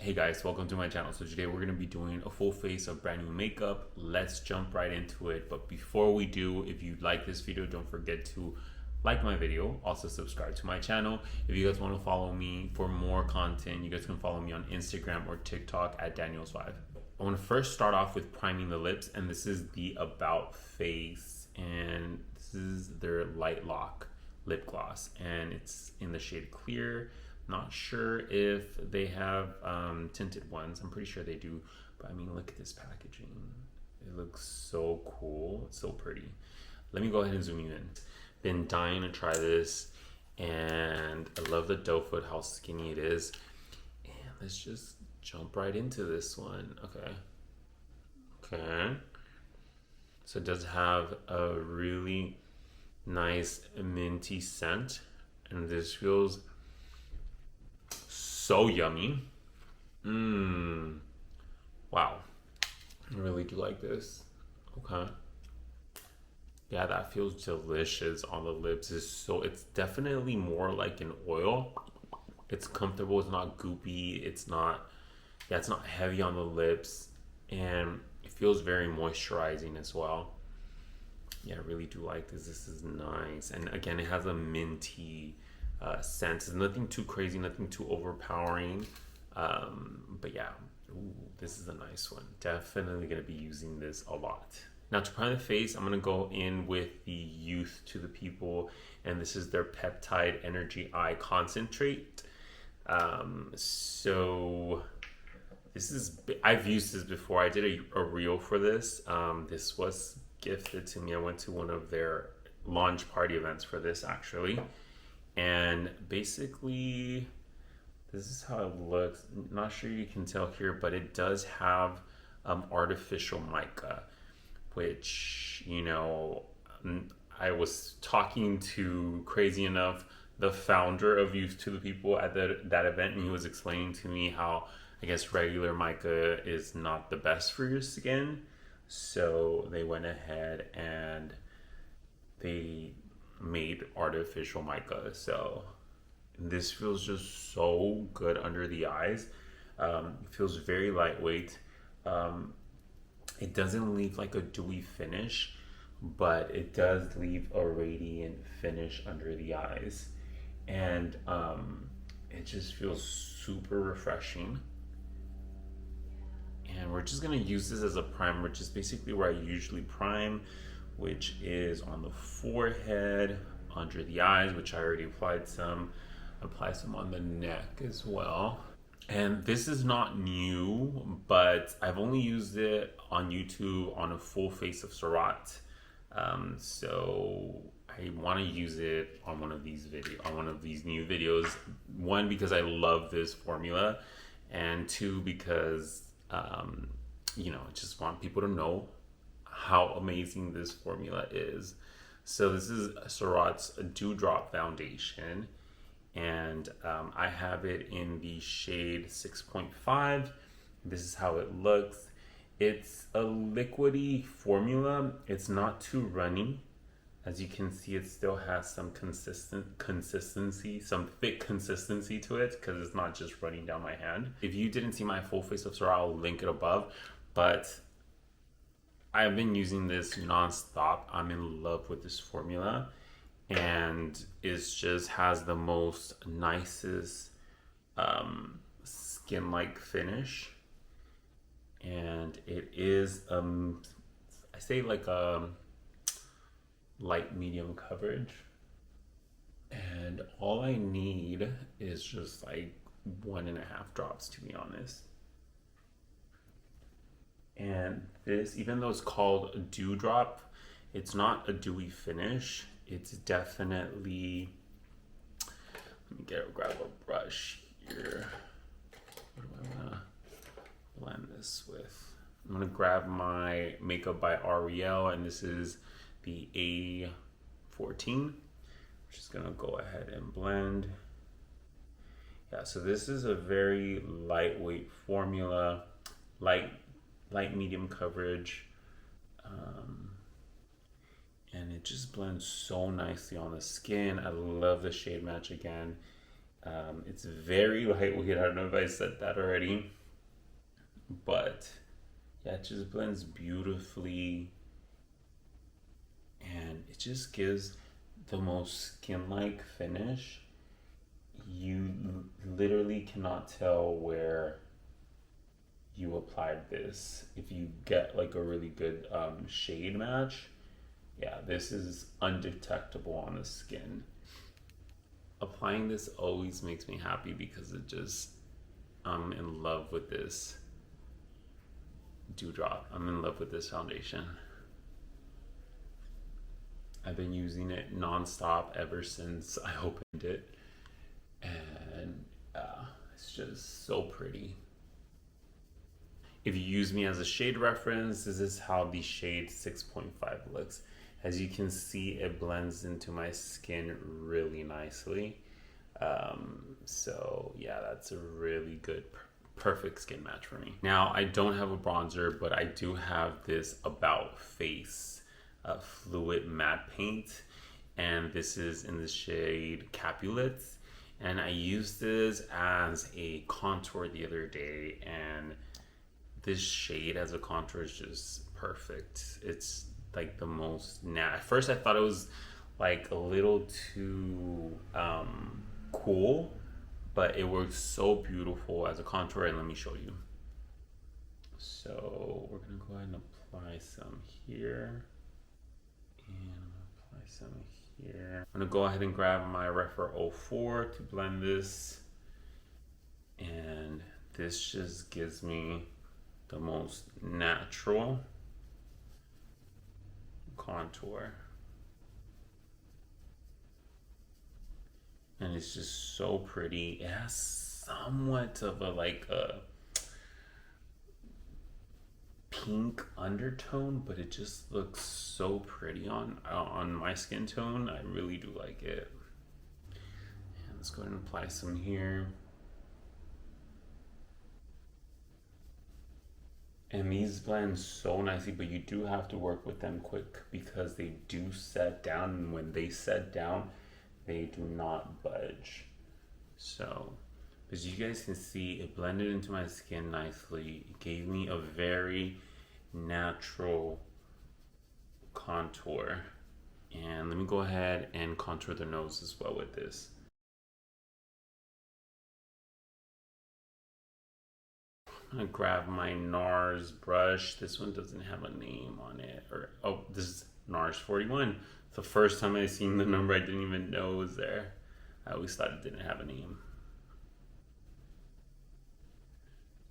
Hey guys, welcome to my channel. So today we're going to be doing a full face of brand new makeup. Let's jump right into it. But before we do, if you like this video, don't forget to like my video. Also subscribe to my channel. If you guys want to follow me for more content, you guys can follow me on Instagram or TikTok at Danieslvibe. I want to first start off with priming the lips, and this is the About face, and this is their Light Lock lip gloss, and it's in the shade Clear. Not sure if they have tinted ones. I'm pretty sure they do, but I mean, look at this packaging. It looks so cool. It's so pretty. Let me go ahead and zoom you in. Been dying to try this, and I love the doe foot, how skinny it is. And let's just jump right into this one. Okay. So it does have a really nice minty scent, and this feels so yummy. Wow. I really do like this. Okay. Yeah, that feels delicious on the lips. It's definitely more like an oil. It's comfortable, it's not goopy, it's not heavy on the lips, and it feels very moisturizing as well. Yeah, I really do like this. This is nice. And again, it has a minty scent. It's nothing too crazy, nothing too overpowering. But yeah, this is a nice one. Definitely gonna be using this a lot. Now to prime the face, I'm gonna go in with the Youth to the People, and this is their Peptide Energy Eye Concentrate. So this is, I've used this before. I did a reel for this. This was gifted to me. I went to one of their launch party events for this actually. And basically, this is how it looks. Not sure you can tell here, but it does have artificial mica, which, you know, I was talking to, crazy enough, the founder of Youth to the People at that event, and he was explaining to me how, I guess, regular mica is not the best for your skin. So they went ahead and they made artificial mica. So this feels just so good under the eyes. It feels very lightweight. It doesn't leave like a dewy finish, but it does leave a radiant finish under the eyes. And it just feels super refreshing. And we're just gonna use this as a primer, which is basically where I usually prime, which is on the forehead, under the eyes, which I already applied some. Apply some on the neck as well. And this is not new, but I've only used it on YouTube on a full face of Surratt. So I want to use it on one of these new videos. One, because I love this formula, and two, because you know, I just want people to know how amazing this formula is. So this is Surratt's Dewdrop Foundation, and I have it in the shade 6.5. This is how it looks. It's a liquidy formula. It's not too runny. As you can see, it still has some consistency, some thick consistency to it, because it's not just running down my hand. If you didn't see my full face of Surratt, I'll link it above. But I've been using this non-stop. I'm in love with this formula, and it just has the most nicest skin-like finish. And it is I say like a light medium coverage, and all I need is just like 1.5 drops, to be honest. And this, even though it's called a dewdrop, it's not a dewy finish. It's definitely, let me grab a brush here. What do I want to blend this with? I'm gonna grab my Makeup by Ariel, and this is the A14. I'm just gonna go ahead and blend. Yeah, so this is a very lightweight formula, light medium coverage, and it just blends so nicely on the skin. I love the shade match again. It's very lightweight. I don't know if I said that already, but yeah, it just blends beautifully, and it just gives the most skin-like finish. You literally cannot tell where you applied this. If you get like a really good shade match, yeah, this is undetectable on the skin. Applying this always makes me happy because it just, I'm in love with this dewdrop. I'm in love with this foundation. I've been using it nonstop ever since I opened it, and it's just so pretty. If you use me as a shade reference, this is how the shade 6.5 looks. As you can see, it blends into my skin really nicely. So yeah, that's a really good, perfect skin match for me. Now, I don't have a bronzer, but I do have this About Face fluid matte paint, and this is in the shade Capulets. And I used this as a contour the other day, and this shade as a contour is just perfect. It's like the most at first I thought it was like a little too cool, but it works so beautiful as a contour. And let me show you. So we're gonna go ahead and apply some here, and apply some here. I'm gonna go ahead and grab my Refer 04 to blend this, and this just gives me the most natural contour, and it's just so pretty. It has somewhat of a like a pink undertone, but it just looks so pretty on my skin tone. I really do like it. And let's go ahead and apply some here. And these blend so nicely, but you do have to work with them quick because they do set down, and when they set down, they do not budge. So, as you guys can see, it blended into my skin nicely. It gave me a very natural contour. And let me go ahead and contour the nose as well with this. I'm gonna grab my NARS brush. This one doesn't have a name on it. Or, oh, this is NARS 41. It's the first time I seen the number I didn't even know was there. I always thought it didn't have a name.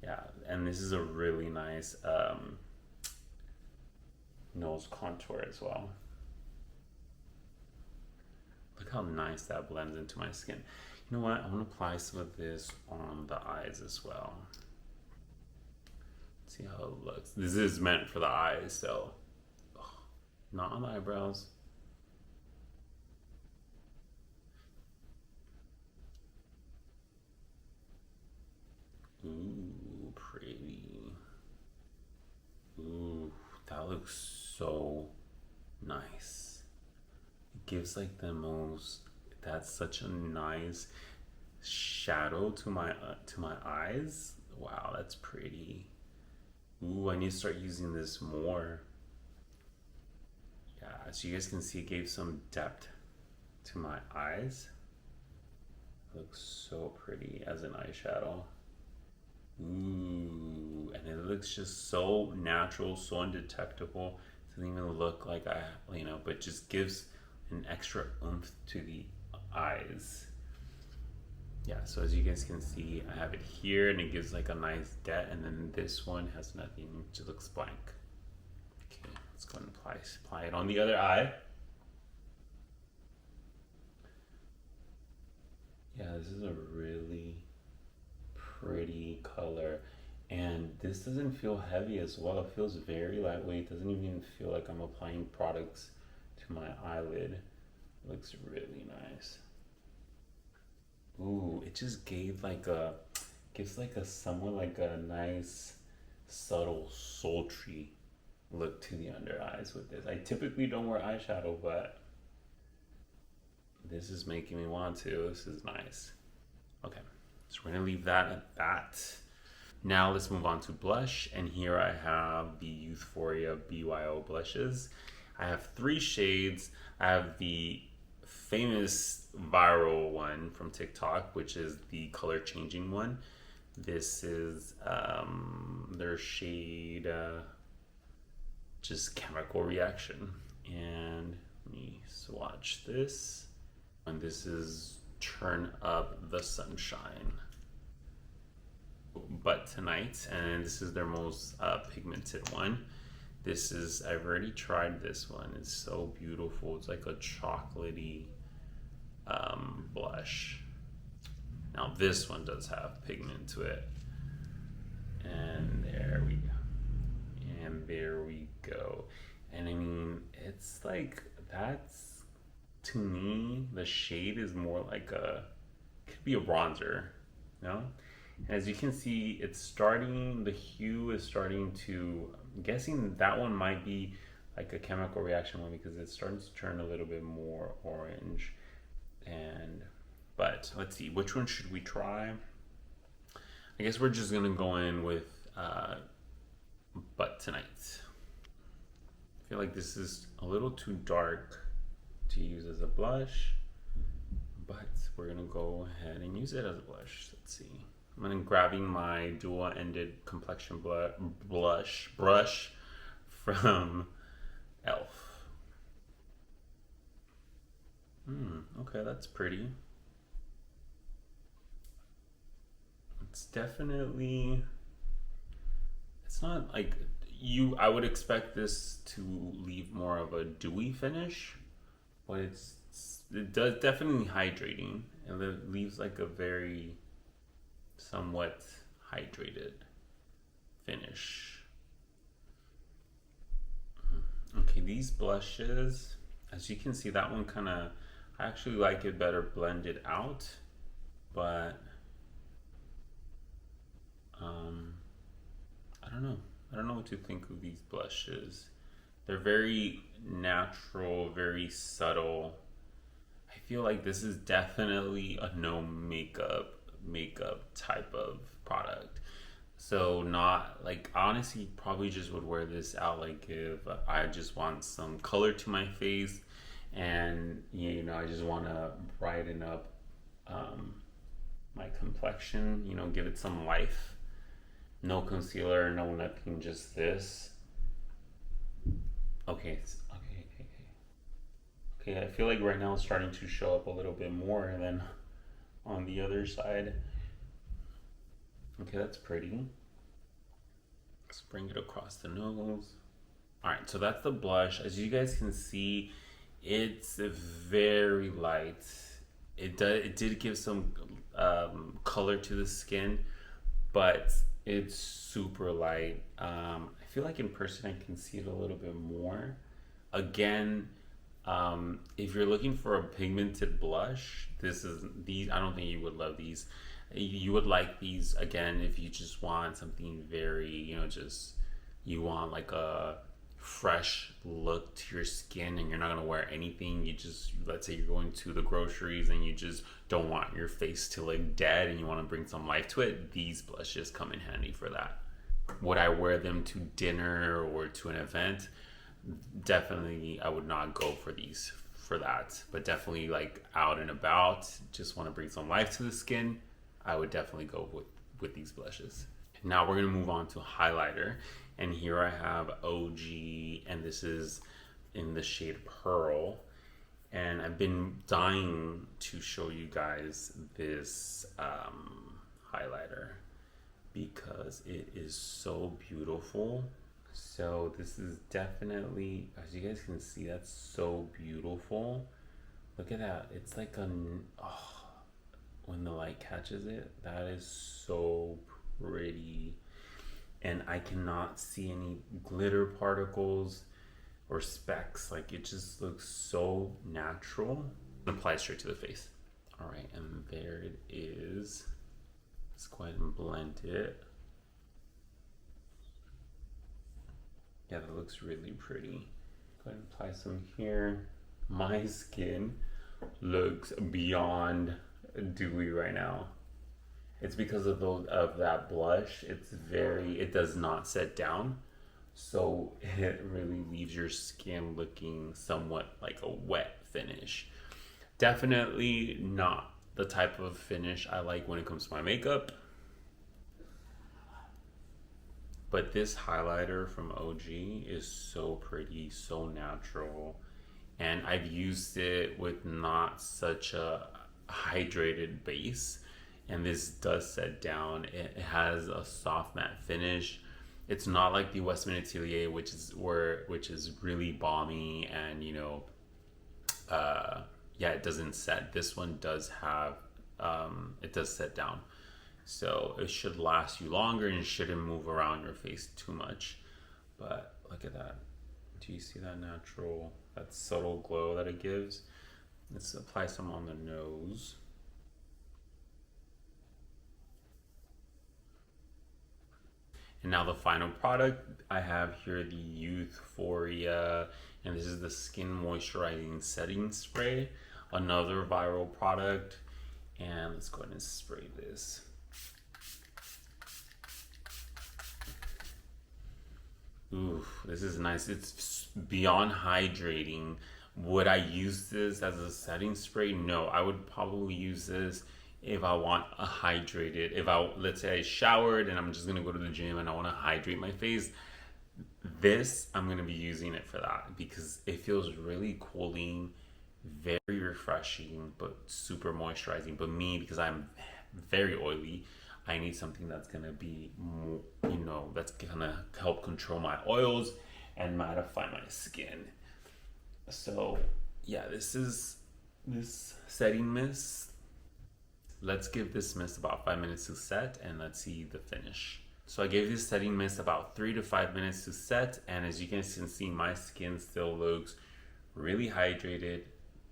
Yeah, and this is a really nice nose contour as well. Look how nice that blends into my skin. You know what? I'm gonna apply some of this on the eyes as well. See how it looks. This is meant for the eyes, so not on the eyebrows. Ooh, pretty. Ooh, that looks so nice. It gives like the most, that's such a nice shadow to my eyes. Wow, that's pretty. Ooh, I need to start using this more. Yeah, so you guys can see it gave some depth to my eyes. It looks so pretty as an eyeshadow. Ooh, and it looks just so natural, so undetectable. It doesn't even look like but just gives an extra oomph to the eyes. Yeah, so as you guys can see, I have it here and it gives like a nice depth, and then this one has nothing, it just looks blank. Okay, let's go and apply it on the other eye. Yeah, this is a really pretty color, and this doesn't feel heavy as well. It feels very lightweight. It doesn't even feel like I'm applying products to my eyelid. It looks really nice. Ooh, it just gives like a somewhat like a nice subtle sultry look to the under eyes with this. I typically don't wear eyeshadow, but this is making me want to. This is nice. Okay, so we're gonna leave that at that. Now let's move on to blush, and here I have the Youthforia BYO blushes. I have 3 shades. I have the famous viral one from TikTok, which is the color changing one. This is their shade just chemical reaction. And let me swatch this. And this is Turn Up the Sunshine. But tonight, and this is their most pigmented one. This is, I've already tried this one. It's so beautiful. It's like a chocolatey blush. Now this one does have pigment to it. And there we go. And there we go. And I mean, it's like, that's, to me, the shade is more like could be a bronzer, you know? As you can see, it's starting, the hue is starting to, I'm guessing that one might be like a chemical reaction one because it's starting to turn a little bit more orange. But let's see, which one should we try? I guess we're just gonna go in with But Tonight. I feel like this is a little too dark to use as a blush, but we're gonna go ahead and use it as a blush. Let's see. I'm gonna grabbing my dual-ended complexion brush from Elf. Okay, that's pretty. It's definitely, it's not like I would expect this to leave more of a dewy finish, but it does definitely hydrating, and it leaves like a very somewhat hydrated finish. Okay, these blushes, as you can see, that one kind of, I actually like it better blended out, but I don't know what to think of these blushes. They're very natural, very subtle. I feel like this is definitely a no makeup type of product. So not like, honestly, probably just would wear this out like if I just want some color to my face and you know I just want to brighten up my complexion, you know, give it some life. No concealer, no nothing, just this. Okay. I feel like right now it's starting to show up a little bit more than on the other side. Okay, that's pretty. Let's bring it across the nose. All right, so that's the blush. As you guys can see, it's very light. It did give some color to the skin, but it's super light. I feel like in person I can see it a little bit more. Again, if you're looking for a pigmented blush, these. I don't think you would love these. You would like these again if you just want something very, you know, just you want like a fresh look to your skin and you're not gonna wear anything. You just, let's say you're going to the groceries and you just don't want your face to look dead and you want to bring some life to it, these blushes come in handy for that. Would I wear them to dinner or to an event? Definitely I would not go for these for that, but definitely like out and about, just want to bring some life to the skin, I would definitely go with these blushes. Now we're gonna move on to highlighter, and here I have OG, and this is in the shade Pearl, and I've been dying to show you guys this highlighter because it is so beautiful. So this is definitely, as you guys can see, that's so beautiful. Look at that. It's like when the light catches it, that is so pretty. And I cannot see any glitter particles or specks. Like, it just looks so natural. Apply straight to the face. All right, and there it is. Let's go ahead and blend it. Yeah, that looks really pretty. Go ahead and apply some here. My skin looks beyond dewy right now. It's because of that blush. It does not set down. So it really leaves your skin looking somewhat like a wet finish. Definitely not the type of finish I like when it comes to my makeup. But this highlighter from OG is so pretty, so natural. And I've used it with not such a hydrated base. And this does set down. It has a soft matte finish. It's not like the Westman Atelier, which is really balmy and yeah, it doesn't set. This one does have it does set down, so it should last you longer and it shouldn't move around your face too much. But look at that. Do you see that subtle glow that it gives? Let's apply some on the nose. And now the final product I have here, the Youthforia, and this is the Skin Moisturizing Setting Spray, another viral product. And let's go ahead and spray this. Ooh, this is nice. It's beyond hydrating. Would I use this as a setting spray? No, I would probably use this if I want a hydrated, let's say I showered and I'm just gonna go to the gym and I want to hydrate my face, this I'm gonna be using it for that because it feels really cooling, very refreshing, but super moisturizing. But me, because I'm very oily, I need something that's gonna be more, that's gonna help control my oils and mattify my skin. So yeah, this setting mist. Let's give this mist about 5 minutes to set and let's see the finish. So I gave this setting mist about 3 to 5 minutes to set, and as you guys can see, my skin still looks really hydrated,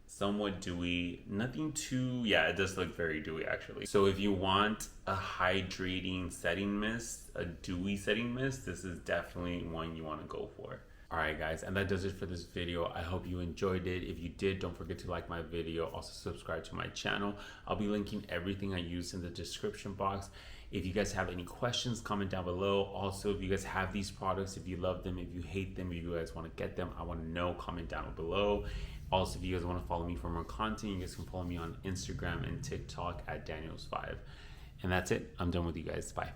somewhat dewy, nothing too, yeah, it does look very dewy actually. So if you want a hydrating setting mist, a dewy setting mist, this is definitely one you want to go for. Alright guys, and that does it for this video. I hope you enjoyed it. If you did, don't forget to like my video. Also subscribe to my channel. I'll be linking everything I use in the description box. If you guys have any questions, comment down below. Also, if you guys have these products, if you love them, if you hate them, if you guys want to get them, I want to know, comment down below. Also, if you guys want to follow me for more content, you guys can follow me on Instagram and TikTok at Danieslvibe. And that's it. I'm done with you guys. Bye.